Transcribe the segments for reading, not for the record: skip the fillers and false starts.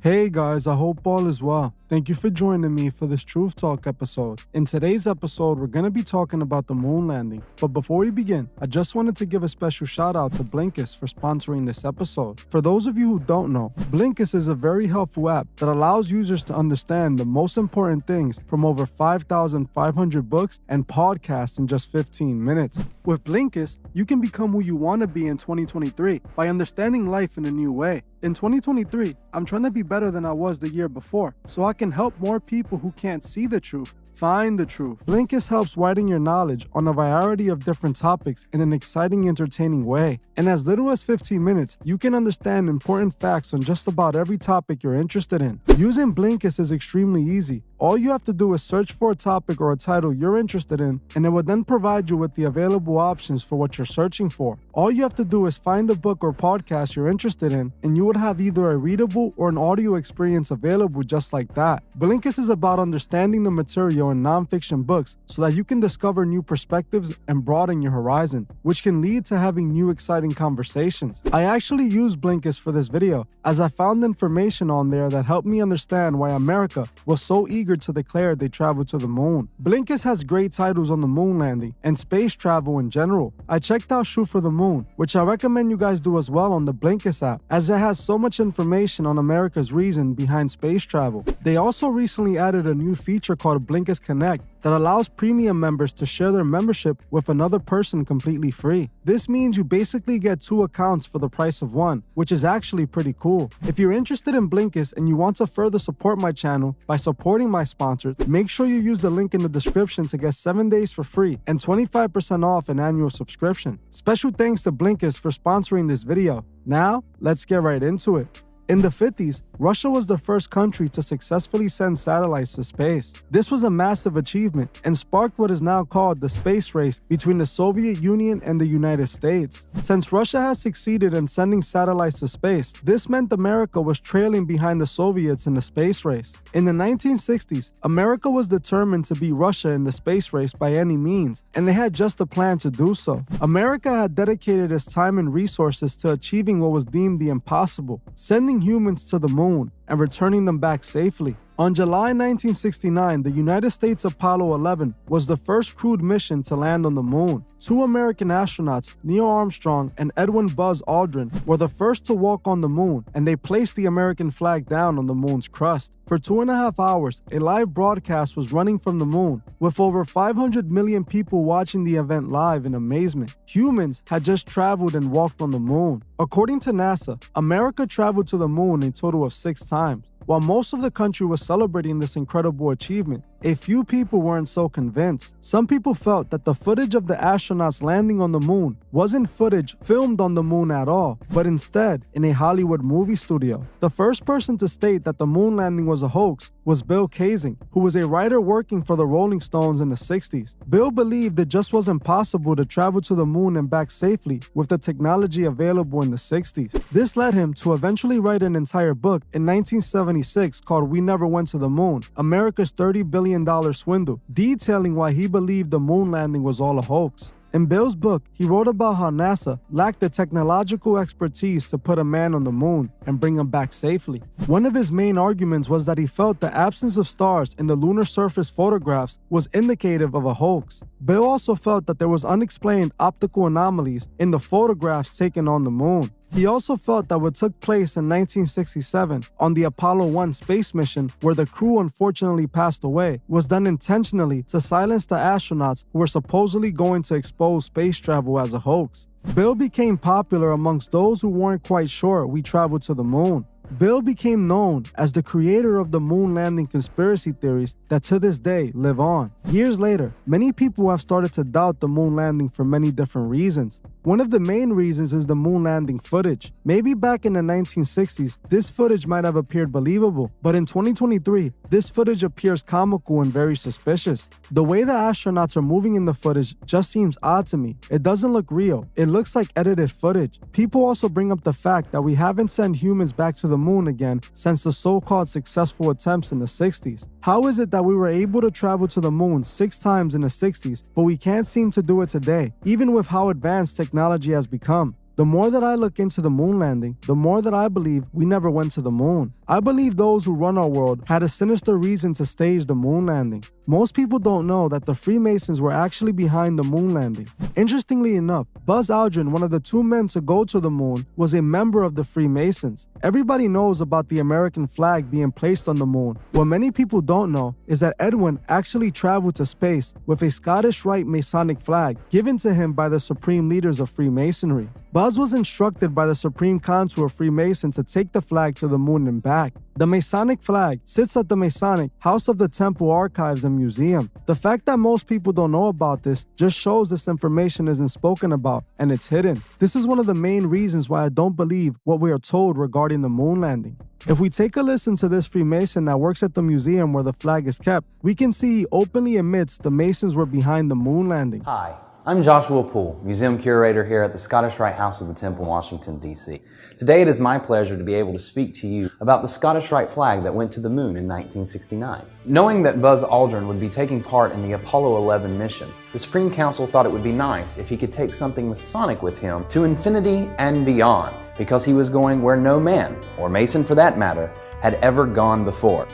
Hey guys, I hope all is well. Thank you for joining me for this Truth Talk episode. In today's episode, we're going to be talking about the moon landing. But before we begin, I just wanted to give a special shout out to Blinkist for sponsoring this episode. For those of you who don't know, Blinkist is a very helpful app that allows users to understand the most important things from over 5,500 books and podcasts in just 15 minutes. With Blinkist, you can become who you want to be in 2023 by understanding life in a new way. In 2023, I'm trying to be better than I was the year before, so I can help more people who can't see the truth find the truth. Blinkist helps widen your knowledge on a variety of different topics in an exciting, entertaining way. In as little as 15 minutes, you can understand important facts on just about every topic you're interested in. Using Blinkist is extremely easy. All you have to do is search for a topic or a title you're interested in, and it will then provide you with the available options for what you're searching for. All you have to do is find a book or podcast you're interested in, and you would have either a readable or an audio experience available just like that. Blinkist is about understanding the material in nonfiction books so that you can discover new perspectives and broaden your horizon, which can lead to having new exciting conversations. I actually used Blinkist for this video as I found information on there that helped me understand why America was so eager to declare they traveled to the moon. Blinkist has great titles on the moon landing and space travel in general. I checked out Shoot for the Moon, which I recommend you guys do as well on the Blinkist app, as it has so much information on America's reason behind space travel. They also recently added a new feature called Blinkist Connect that allows premium members to share their membership with another person completely free. This means you basically get 2 accounts for the price of 1, which is actually pretty cool. If you're interested in Blinkist and you want to further support my channel by supporting my sponsors, make sure you use the link in the description to get 7 days for free and 25% off an annual subscription. Special thanks to Blinkist for sponsoring this video. Now, let's get right into it. In the 50s, Russia was the first country to successfully send satellites to space. This was a massive achievement and sparked what is now called the space race between the Soviet Union and the United States. Since Russia has succeeded in sending satellites to space, this meant America was trailing behind the Soviets in the space race. In the 1960s, America was determined to beat Russia in the space race by any means, and they had just a plan to do so. America had dedicated its time and resources to achieving what was deemed the impossible, sending humans to the moon and returning them back safely. On July 1969, the United States Apollo 11 was the first crewed mission to land on the moon. 2 American astronauts, Neil Armstrong and Edwin Buzz Aldrin, were the first to walk on the moon, and they placed the American flag down on the moon's crust. For 2.5 hours, a live broadcast was running from the moon, with over 500 million people watching the event live in amazement. Humans had just traveled and walked on the moon. According to NASA, America traveled to the moon a total of 6 times. While most of the country was celebrating this incredible achievement, a few people weren't so convinced. Some people felt that the footage of the astronauts landing on the moon wasn't footage filmed on the moon at all, but instead in a Hollywood movie studio. The first person to state that the moon landing was a hoax was Bill Kaysing, who was a writer working for the Rolling Stones in the 60s. Bill believed it just wasn't possible to travel to the moon and back safely with the technology available in the 60s. This led him to eventually write an entire book in 1976 called We Never Went to the Moon, America's $30 billion swindle, detailing why he believed the moon landing was all a hoax. In Bill's book, he wrote about how NASA lacked the technological expertise to put a man on the moon and bring him back safely. One of his main arguments was that he felt the absence of stars in the lunar surface photographs was indicative of a hoax. Bill also felt that there was unexplained optical anomalies in the photographs taken on the moon. He also felt that what took place in 1967 on the Apollo 1 space mission, where the crew unfortunately passed away, was done intentionally to silence the astronauts who were supposedly going to expose space travel as a hoax. Bill became popular amongst those who weren't quite sure we traveled to the moon. Bill became known as the creator of the moon landing conspiracy theories that to this day live on. Years later, many people have started to doubt the moon landing for many different reasons. One of the main reasons is the moon landing footage. Maybe back in the 1960s, this footage might have appeared believable, but in 2023, this footage appears comical and very suspicious. The way the astronauts are moving in the footage just seems odd to me. It doesn't look real. It looks like edited footage. People also bring up the fact that we haven't sent humans back to the moon again since the so-called successful attempts in the 60s. How is it that we were able to travel to the moon 6 times in the 60s, but we can't seem to do it today, even with how advanced technology has become? The more that I look into the moon landing, the more that I believe we never went to the moon. I believe those who run our world had a sinister reason to stage the moon landing. Most people don't know that the Freemasons were actually behind the moon landing. Interestingly enough, Buzz Aldrin, one of the 2 men to go to the moon, was a member of the Freemasons. Everybody knows about the American flag being placed on the moon. What many people don't know is that Edwin actually traveled to space with a Scottish Rite Masonic flag given to him by the supreme leaders of Freemasonry. Buzz was instructed by the Supreme Council of Freemasons to take the flag to the moon and back. The Masonic flag sits at the Masonic House of the Temple Archives and Museum. The fact that most people don't know about this just shows this information isn't spoken about and it's hidden. This is one of the main reasons why I don't believe what we are told regarding the moon landing. If we take a listen to this Freemason that works at the museum where the flag is kept, we can see he openly admits the Masons were behind the moon landing. Hi, I'm Joshua Poole, Museum Curator here at the Scottish Rite House of the Temple in Washington, D.C. Today it is my pleasure to be able to speak to you about the Scottish Rite flag that went to the moon in 1969. Knowing that Buzz Aldrin would be taking part in the Apollo 11 mission, the Supreme Council thought it would be nice if he could take something Masonic with him to infinity and beyond, because he was going where no man, or Mason for that matter, had ever gone before.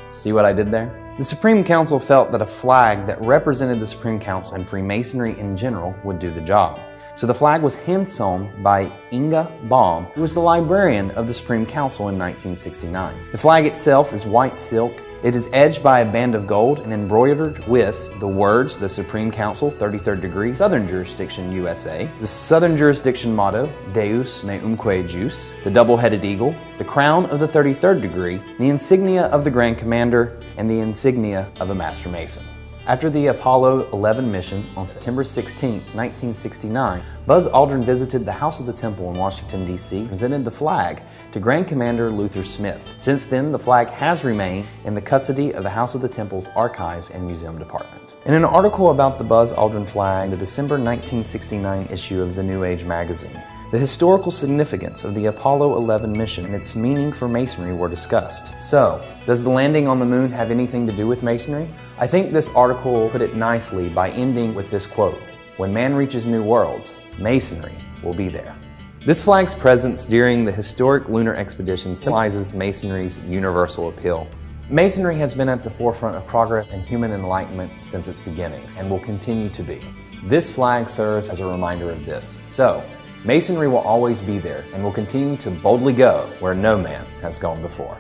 See what I did there? The Supreme Council felt that a flag that represented the Supreme Council and Freemasonry in general would do the job. So the flag was hand-sewn by Inga Baum, who was the librarian of the Supreme Council in 1969. The flag itself is white silk. It is edged by a band of gold and embroidered with the words, the Supreme Council, 33rd degree, Southern Jurisdiction, USA, the Southern Jurisdiction motto, Deus me umque jus, the double-headed eagle, the crown of the 33rd degree, the insignia of the Grand Commander, and the insignia of a Master Mason. After the Apollo 11 mission on September 16, 1969, Buzz Aldrin visited the House of the Temple in Washington, D.C. and presented the flag to Grand Commander Luther Smith. Since then, the flag has remained in the custody of the House of the Temple's Archives and Museum Department. In an article about the Buzz Aldrin flag in the December 1969 issue of the New Age magazine, the historical significance of the Apollo 11 mission and its meaning for Masonry were discussed. So, does the landing on the moon have anything to do with Masonry? I think this article put it nicely by ending with this quote: "When man reaches new worlds, Masonry will be there." This flag's presence during the historic lunar expedition symbolizes Masonry's universal appeal. Masonry has been at the forefront of progress and human enlightenment since its beginnings, and will continue to be. This flag serves as a reminder of this. So, Masonry will always be there and will continue to boldly go where no man has gone before.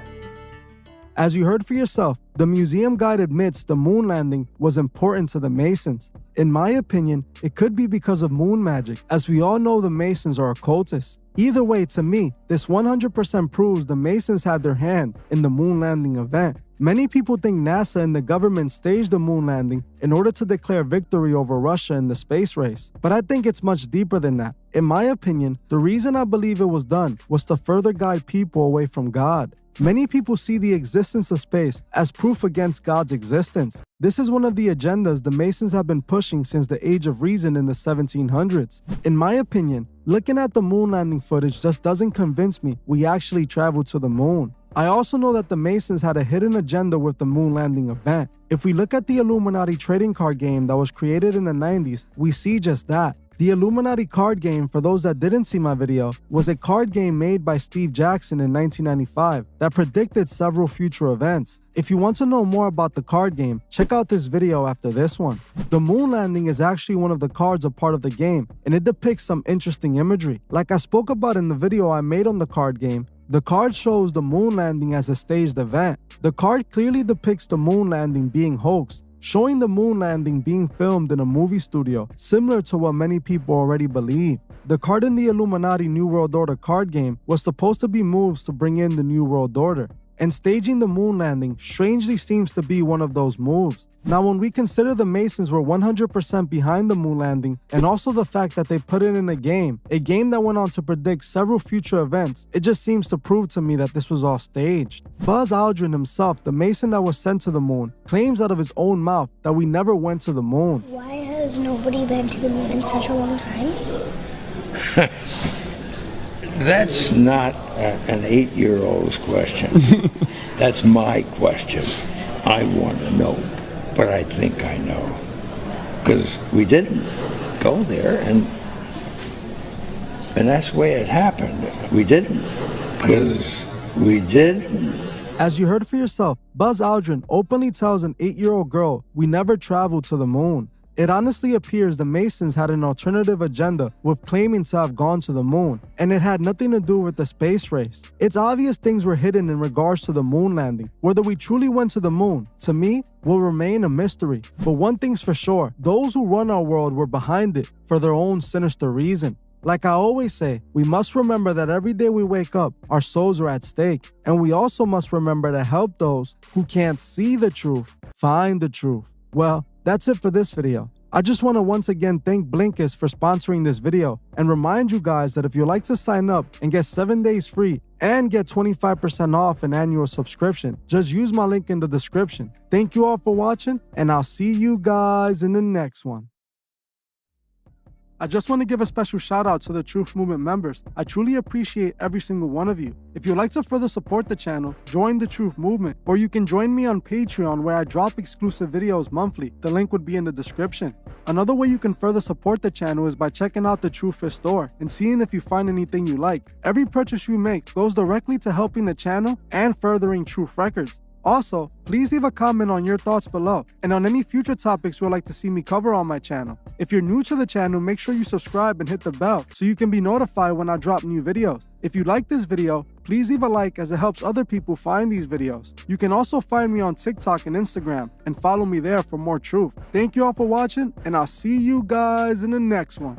As you heard for yourself, the museum guide admits the moon landing was important to the Masons. In my opinion, it could be because of moon magic, as we all know the Masons are occultists. Either way, to me, this 100% proves the Masons had their hand in the moon landing event. Many people think NASA and the government staged the moon landing in order to declare victory over Russia in the space race. But I think it's much deeper than that. In my opinion, the reason I believe it was done was to further guide people away from God. Many people see the existence of space as proof against God's existence. This is one of the agendas the Masons have been pushing since the Age of Reason in the 1700s. In my opinion, looking at the moon landing footage just doesn't convince me we actually traveled to the moon. I also know that the Masons had a hidden agenda with the moon landing event. If we look at the Illuminati trading card game that was created in the 90s, we see just that. The Illuminati card game, for those that didn't see my video, was a card game made by Steve Jackson in 1995 that predicted several future events. If you want to know more about the card game, check out this video after this one. The moon landing is actually one of the cards a part of the game, and it depicts some interesting imagery. Like I spoke about in the video I made on the card game, the card shows the moon landing as a staged event. The card clearly depicts the moon landing being hoaxed, showing the moon landing being filmed in a movie studio, similar to what many people already believe. The card in the Illuminati New World Order card game was supposed to be moves to bring in the New World Order, and staging the moon landing strangely seems to be one of those moves. Now, when we consider the Masons were 100% behind the moon landing, and also the fact that they put it in a game that went on to predict several future events, it just seems to prove to me that this was all staged. Buzz Aldrin himself, the Mason that was sent to the moon, claims out of his own mouth that we never went to the moon. Why has nobody been to the moon in such a long time? That's not an 8-year-old's question. That's my question. I want to know, but I think I know. Because we didn't go there, and that's the way it happened. We didn't, because We did? As you heard for yourself, Buzz Aldrin openly tells an 8-year-old girl we never traveled to the moon. It honestly appears the Masons had an alternative agenda with claiming to have gone to the moon, and it had nothing to do with the space race. It's obvious things were hidden in regards to the moon landing. Whether we truly went to the moon, to me, will remain a mystery. But one thing's for sure, those who run our world were behind it for their own sinister reason. Like I always say, we must remember that every day we wake up, our souls are at stake. And we also must remember to help those who can't see the truth find the truth. Well, that's it for this video. I just want to once again thank Blinkist for sponsoring this video and remind you guys that if you'd like to sign up and get 7 days free and get 25% off an annual subscription, just use my link in the description. Thank you all for watching, and I'll see you guys in the next one. I just want to give a special shout out to the Truth Movement members. I truly appreciate every single one of you. If you'd like to further support the channel, join the Truth Movement, or you can join me on Patreon where I drop exclusive videos monthly. The link would be in the description. Another way you can further support the channel is by checking out the Truthfist store and seeing if you find anything you like. Every purchase you make goes directly to helping the channel and furthering Truth Records. Also, please leave a comment on your thoughts below and on any future topics you would like to see me cover on my channel. If you're new to the channel, make sure you subscribe and hit the bell so you can be notified when I drop new videos. If you like this video, please leave a like as it helps other people find these videos. You can also find me on TikTok and Instagram and follow me there for more truth. Thank you all for watching, and I'll see you guys in the next one.